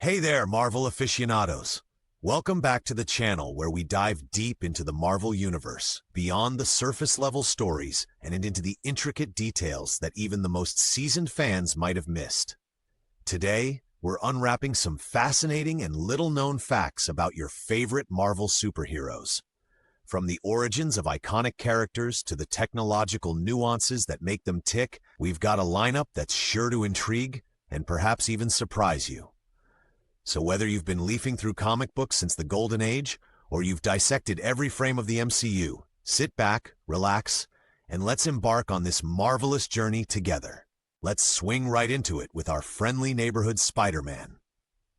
Hey there, Marvel aficionados! Welcome back to the channel where we dive deep into the Marvel Universe, beyond the surface-level stories and into the intricate details that even the most seasoned fans might have missed. Today, we're unwrapping some fascinating and little-known facts about your favorite Marvel superheroes. From the origins of iconic characters to the technological nuances that make them tick, we've got a lineup that's sure to intrigue and perhaps even surprise you. So whether you've been leafing through comic books since the Golden Age, or you've dissected every frame of the MCU, sit back, relax, and let's embark on this marvelous journey together. Let's swing right into it with our friendly neighborhood Spider-Man.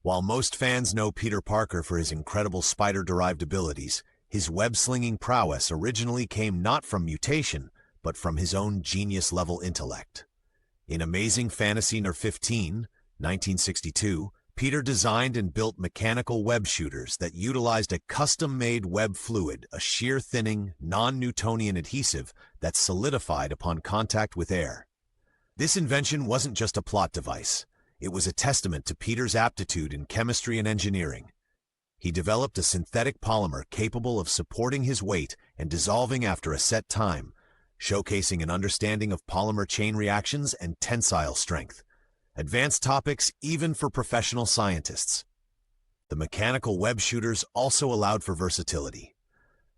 While most fans know Peter Parker for his incredible spider-derived abilities, his web-slinging prowess originally came not from mutation, but from his own genius-level intellect. In Amazing Fantasy No. 15, 1962, Peter designed and built mechanical web shooters that utilized a custom-made web fluid, a shear-thinning, non-Newtonian adhesive that solidified upon contact with air. This invention wasn't just a plot device. It was a testament to Peter's aptitude in chemistry and engineering. He developed a synthetic polymer capable of supporting his weight and dissolving after a set time, showcasing an understanding of polymer chain reactions and tensile strength. Advanced topics even for professional scientists. The mechanical web shooters also allowed for versatility.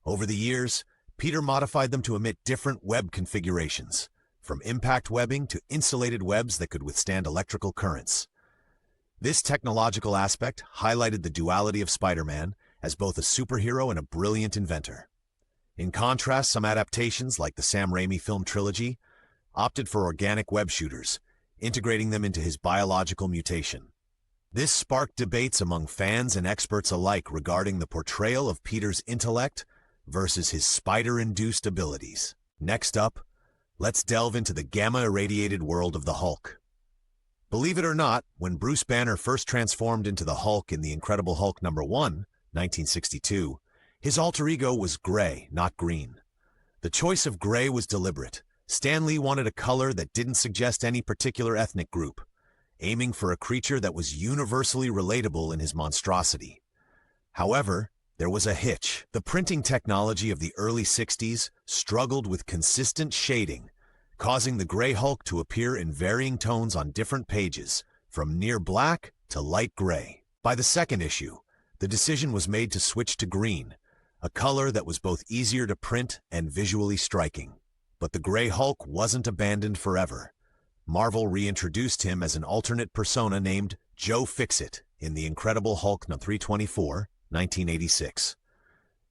Over the years, Peter modified them to emit different web configurations, from impact webbing to insulated webs that could withstand electrical currents. This technological aspect highlighted the duality of Spider-Man as both a superhero and a brilliant inventor. In contrast, some adaptations, like the Sam Raimi film trilogy, opted for organic web shooters, integrating them into his biological mutation. This sparked debates among fans and experts alike regarding the portrayal of Peter's intellect versus his spider-induced abilities. Next up, let's delve into the gamma-irradiated world of the Hulk. Believe it or not, when Bruce Banner first transformed into the Hulk in The Incredible Hulk No. 1, 1962, his alter ego was gray, not green. The choice of gray was deliberate. Stan Lee wanted a color that didn't suggest any particular ethnic group, aiming for a creature that was universally relatable in his monstrosity. However, there was a hitch. The printing technology of the early 60s struggled with consistent shading, causing the Gray Hulk to appear in varying tones on different pages, from near black to light gray. By the second issue, the decision was made to switch to green, a color that was both easier to print and visually striking. But the Gray Hulk wasn't abandoned forever. Marvel reintroduced him as an alternate persona named Joe Fixit in The Incredible Hulk No. 324, 1986.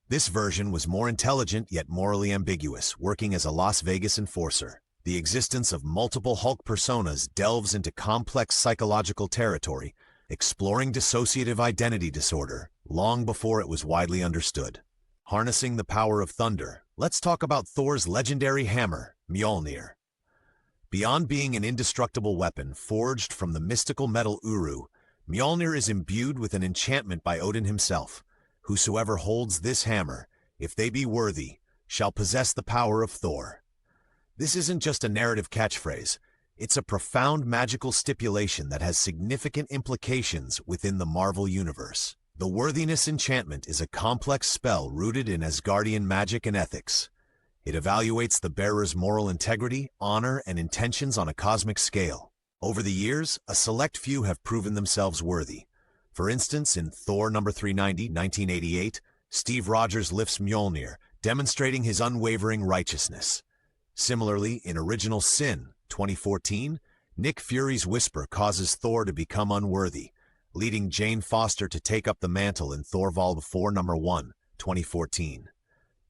This version was more intelligent yet morally ambiguous, working as a Las Vegas enforcer. The existence of multiple Hulk personas delves into complex psychological territory, exploring dissociative identity disorder long before it was widely understood. Harnessing the power of thunder, let's talk about Thor's legendary hammer, Mjolnir. Beyond being an indestructible weapon forged from the mystical metal Uru, Mjolnir is imbued with an enchantment by Odin himself. Whosoever holds this hammer, if they be worthy, shall possess the power of Thor. This isn't just a narrative catchphrase. It's a profound magical stipulation that has significant implications within the Marvel Universe. The Worthiness Enchantment is a complex spell rooted in Asgardian magic and ethics. It evaluates the bearer's moral integrity, honor, and intentions on a cosmic scale. Over the years, a select few have proven themselves worthy. For instance, in Thor No. 390, 1988, Steve Rogers lifts Mjolnir, demonstrating his unwavering righteousness. Similarly, in Original Sin, 2014, Nick Fury's whisper causes Thor to become unworthy, leading Jane Foster to take up the mantle in Thorvald 4 No. 1, 2014.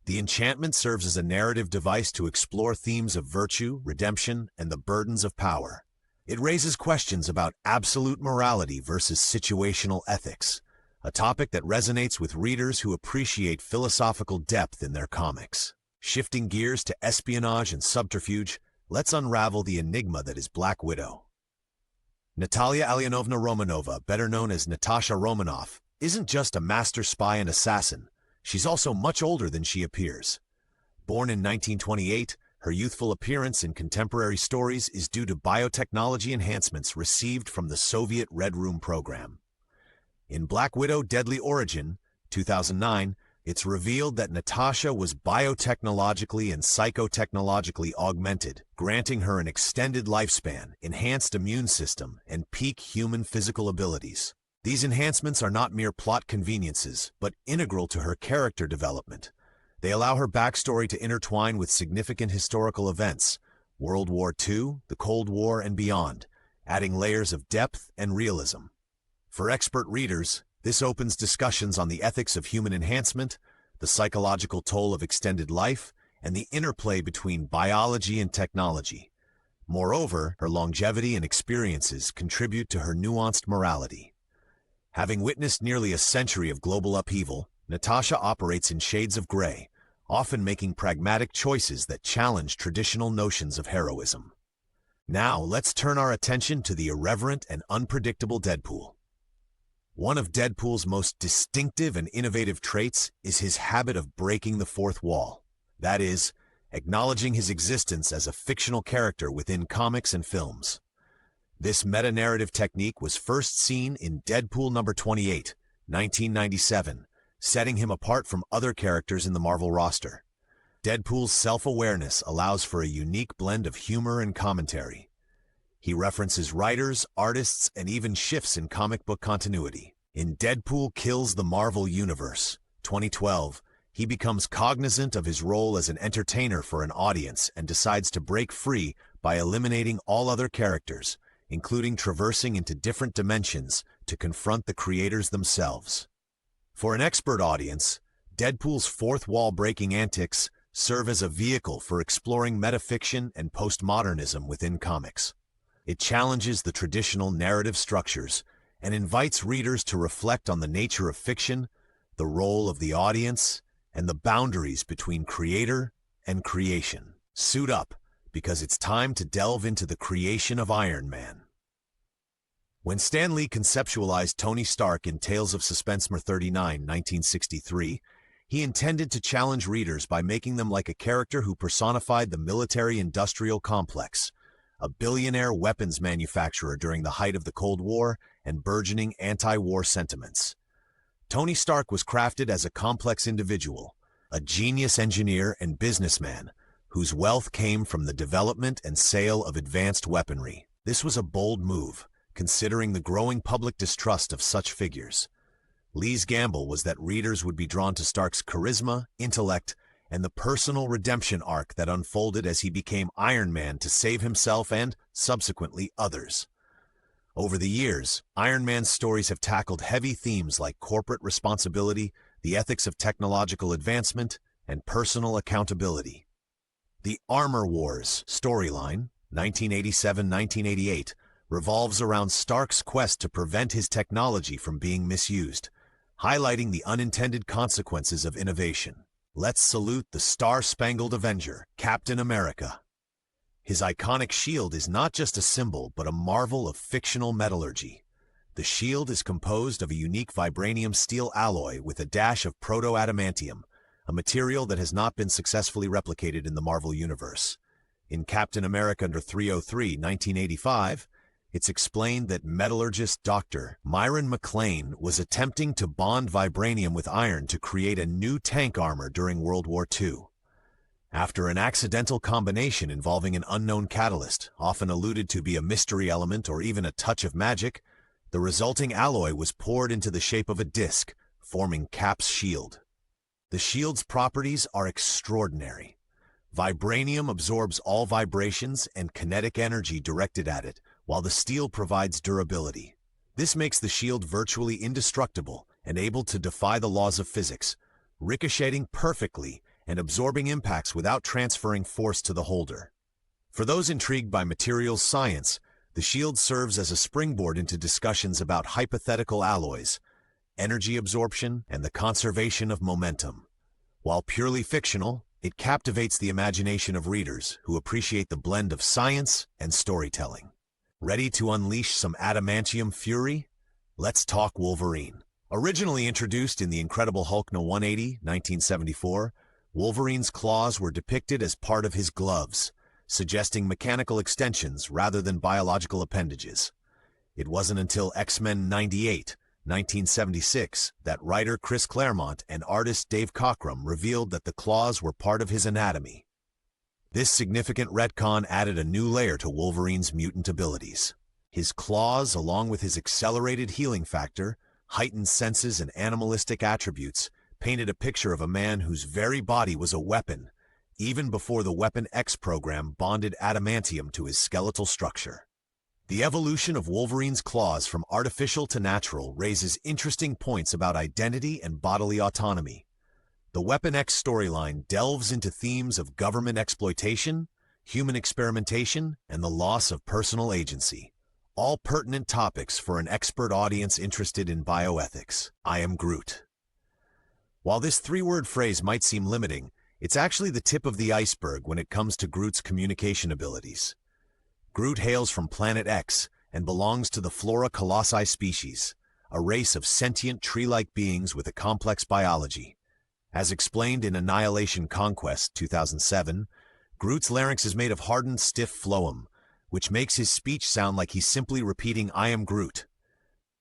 The enchantment serves as a narrative device to explore themes of virtue, redemption, and the burdens of power. It raises questions about absolute morality versus situational ethics, a topic that resonates with readers who appreciate philosophical depth in their comics. Shifting gears to espionage and subterfuge, let's unravel the enigma that is Black Widow. Natalia Alyanovna Romanova, better known as Natasha Romanoff, isn't just a master spy and assassin. She's also much older than she appears. Born in 1928, her youthful appearance in contemporary stories is due to biotechnology enhancements received from the Soviet Red Room program. In Black Widow: Deadly Origin, 2009, it's revealed that Natasha was biotechnologically and psychotechnologically augmented, granting her an extended lifespan, enhanced immune system, and peak human physical abilities. These enhancements are not mere plot conveniences, but integral to her character development. They allow her backstory to intertwine with significant historical events, World War II, the Cold War, and beyond, adding layers of depth and realism. For expert readers, this opens discussions on the ethics of human enhancement, the psychological toll of extended life, and the interplay between biology and technology. Moreover, her longevity and experiences contribute to her nuanced morality. Having witnessed nearly a century of global upheaval, Natasha operates in shades of gray, often making pragmatic choices that challenge traditional notions of heroism. Now, let's turn our attention to the irreverent and unpredictable Deadpool. One of Deadpool's most distinctive and innovative traits is his habit of breaking the fourth wall. That is, acknowledging his existence as a fictional character within comics and films. This meta-narrative technique was first seen in Deadpool number 28, 1997, setting him apart from other characters in the Marvel roster. Deadpool's self-awareness allows for a unique blend of humor and commentary. He references writers, artists, and even shifts in comic book continuity. In Deadpool Kills the Marvel Universe, 2012, he becomes cognizant of his role as an entertainer for an audience and decides to break free by eliminating all other characters, including traversing into different dimensions to confront the creators themselves. For an expert audience, Deadpool's fourth wall-breaking antics serve as a vehicle for exploring metafiction and postmodernism within comics. It challenges the traditional narrative structures and invites readers to reflect on the nature of fiction, the role of the audience, and the boundaries between creator and creation. Suit up, because it's time to delve into the creation of Iron Man. When Stan Lee conceptualized Tony Stark in Tales of Suspense No. 39, 1963, he intended to challenge readers by making them like a character who personified the military-industrial complex, a billionaire weapons manufacturer during the height of the Cold War and burgeoning anti-war sentiments. Tony Stark was crafted as a complex individual, a genius engineer and businessman, whose wealth came from the development and sale of advanced weaponry. This was a bold move, considering the growing public distrust of such figures. Lee's gamble was that readers would be drawn to Stark's charisma, intellect, and the personal redemption arc that unfolded as he became Iron Man to save himself and, subsequently, others. Over the years, Iron Man's stories have tackled heavy themes like corporate responsibility, the ethics of technological advancement, and personal accountability. The Armor Wars storyline, 1987-1988, revolves around Stark's quest to prevent his technology from being misused, highlighting the unintended consequences of innovation. Let's salute the Star-Spangled Avenger, Captain America. His iconic shield is not just a symbol, but a marvel of fictional metallurgy. The shield is composed of a unique vibranium steel alloy with a dash of proto-adamantium, a material that has not been successfully replicated in the Marvel Universe. In Captain America No. 303, 1985, it's explained that metallurgist Dr. Myron McClane was attempting to bond vibranium with iron to create a new tank armor during World War II. After an accidental combination involving an unknown catalyst, often alluded to be a mystery element or even a touch of magic, the resulting alloy was poured into the shape of a disc, forming Cap's shield. The shield's properties are extraordinary. Vibranium absorbs all vibrations and kinetic energy directed at it, while the steel provides durability. This makes the shield virtually indestructible and able to defy the laws of physics, ricocheting perfectly and absorbing impacts without transferring force to the holder. For those intrigued by materials science, the shield serves as a springboard into discussions about hypothetical alloys, energy absorption, and the conservation of momentum. While purely fictional, it captivates the imagination of readers who appreciate the blend of science and storytelling. Ready to unleash some adamantium fury? Let's talk Wolverine. Originally introduced in The Incredible Hulk No. 180, 1974, Wolverine's claws were depicted as part of his gloves, suggesting mechanical extensions rather than biological appendages. It wasn't until X-Men 98, 1976, that writer Chris Claremont and artist Dave Cockrum revealed that the claws were part of his anatomy. This significant retcon added a new layer to Wolverine's mutant abilities. His claws, along with his accelerated healing factor, heightened senses, and animalistic attributes, painted a picture of a man whose very body was a weapon, even before the Weapon X program bonded adamantium to his skeletal structure. The evolution of Wolverine's claws from artificial to natural raises interesting points about identity and bodily autonomy. The Weapon X storyline delves into themes of government exploitation, human experimentation, and the loss of personal agency, all pertinent topics for an expert audience interested in bioethics. I am Groot. While this three-word phrase might seem limiting, it's actually the tip of the iceberg when it comes to Groot's communication abilities. Groot hails from Planet X and belongs to the Flora Colossi species, a race of sentient tree-like beings with a complex biology. As explained in Annihilation Conquest 2007, Groot's larynx is made of hardened, stiff phloem, which makes his speech sound like he's simply repeating, "I am Groot."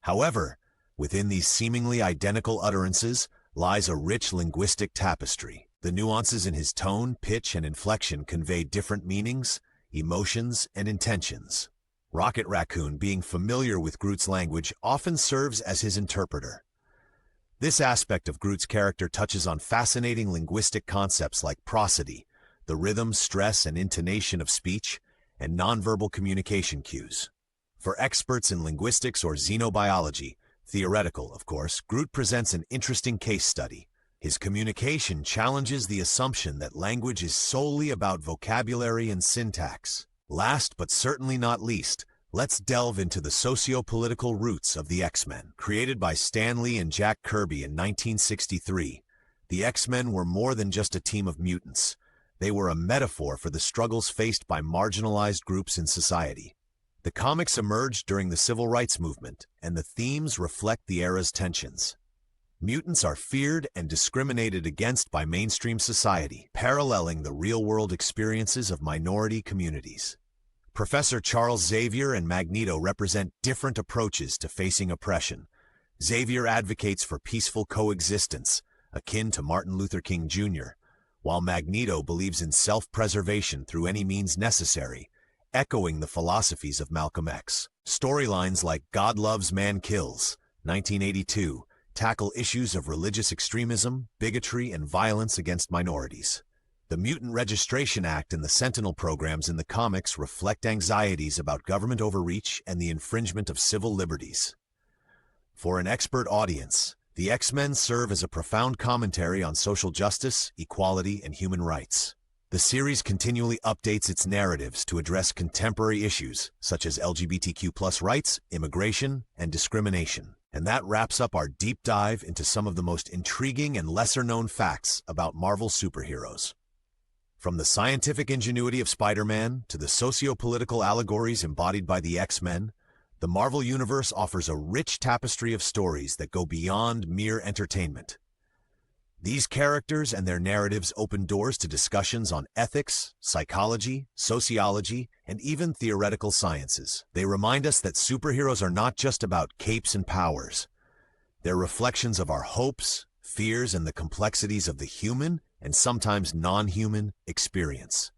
However, within these seemingly identical utterances lies a rich linguistic tapestry. The nuances in his tone, pitch, and inflection convey different meanings, emotions, and intentions. Rocket Raccoon, being familiar with Groot's language, often serves as his interpreter. This aspect of Groot's character touches on fascinating linguistic concepts like prosody, the rhythm, stress, and intonation of speech, and nonverbal communication cues. For experts in linguistics or xenobiology, theoretical, of course, Groot presents an interesting case study. His communication challenges the assumption that language is solely about vocabulary and syntax. Last but certainly not least, let's delve into the socio-political roots of the X-Men. Created by Stan Lee and Jack Kirby in 1963, the X-Men were more than just a team of mutants. They were a metaphor for the struggles faced by marginalized groups in society. The comics emerged during the Civil Rights Movement, and the themes reflect the era's tensions. Mutants are feared and discriminated against by mainstream society, paralleling the real-world experiences of minority communities. Professor Charles Xavier and Magneto represent different approaches to facing oppression. Xavier advocates for peaceful coexistence, akin to Martin Luther King Jr., while Magneto believes in self-preservation through any means necessary, echoing the philosophies of Malcolm X. Storylines like God Loves, Man Kills, 1982, tackle issues of religious extremism, bigotry, and violence against minorities. The Mutant Registration Act and the Sentinel programs in the comics reflect anxieties about government overreach and the infringement of civil liberties. For an expert audience, the X-Men serve as a profound commentary on social justice, equality, and human rights. The series continually updates its narratives to address contemporary issues such as LGBTQ+ rights, immigration, and discrimination. And that wraps up our deep dive into some of the most intriguing and lesser-known facts about Marvel superheroes. From the scientific ingenuity of Spider-Man to the socio-political allegories embodied by the X-Men, the Marvel Universe offers a rich tapestry of stories that go beyond mere entertainment. These characters and their narratives open doors to discussions on ethics, psychology, sociology, and even theoretical sciences. They remind us that superheroes are not just about capes and powers. They're reflections of our hopes, fears, and the complexities of the human, and sometimes non-human, experience.